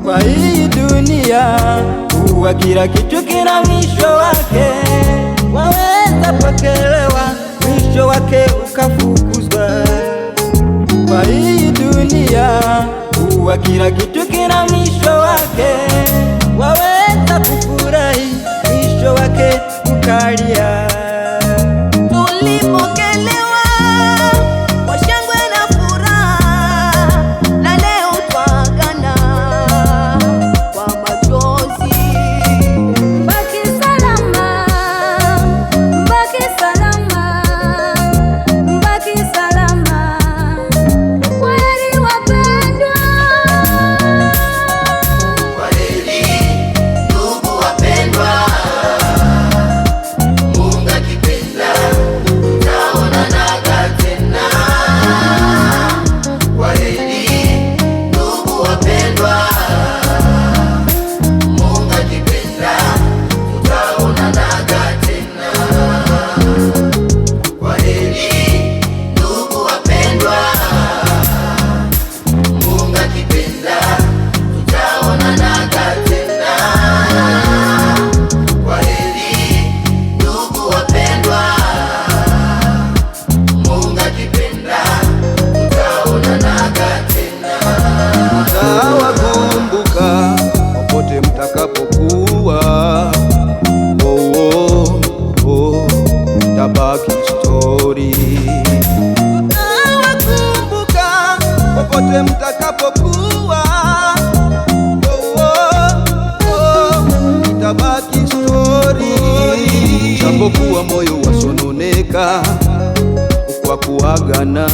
Kwa hii dunia huwa kila kitu kina mwisho wake. Waweza pokelewa, mwisho wake ukafukuzwa. Kwa hii dunia huwa kila kitu kina mwisho wake. Waweza kufurahi, mwisho wake ukalia. Tulipokelewa kwa shangwe na furaha, na leo twagana kwa machozi. Mbaki salama, mbaki salama, mbaki salama. Kwaheri wapendwa. Kwaheri ndugu wapendwa, Mungu akipenda tutaonanaga tena. Kwaheri ndugu wapendwa, Mungu akipenda tutaonanaga tena. Kwaheri ndugu wapendwa, Mungu akipenda tutaonanaga tena. Kwaheri ndugu wapendwa, Mungu akipenda tutaonanaga tena. Tawakumbuka popote mtakapokuwa. Oh, oh, oh, tabaki story. Tawakumbuka popote mtakapokuwa. Oh, oh, oh, tabaki story. Japokuwa moyo wasononeka kwa kuagana,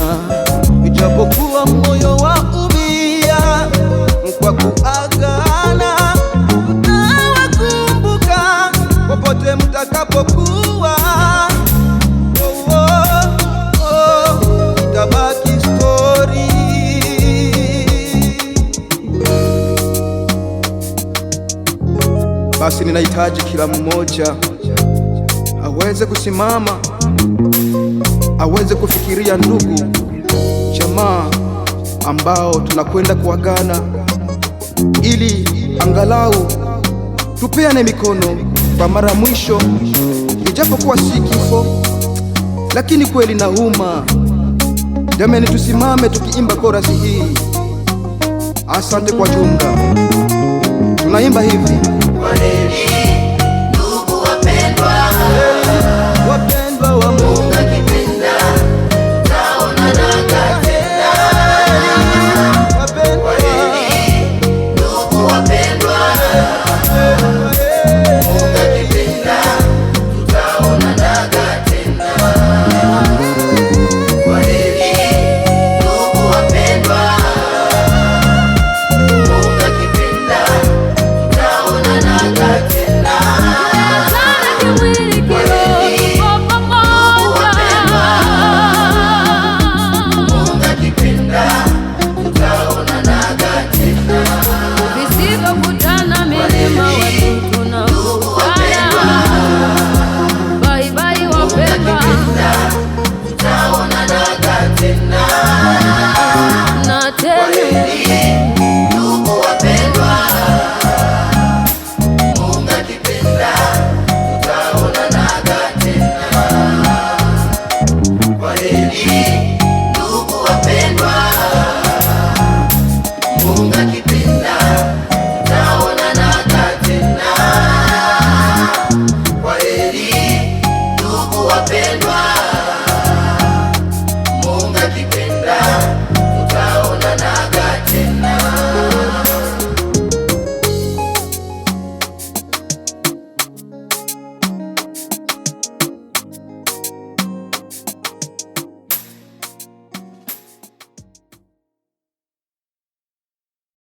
ijapokuwa moyo waumia kwa kuagana. Utawakumbuka popote mtakapokuwa. Oh, oh, oh, itabaki story. Basi ninahitaji kila mmoja aweze kusimama, aweze kufikiria ndugu, jamaa ambao tunakwenda kuagana, ili angalau tupeane mikono kwa mara mwisho, ijapokuwa si kifo, lakini kweli nauma. Jamani, tusimame tukiimba korasi hii. Asante kwa jumla, tunaimba hivi.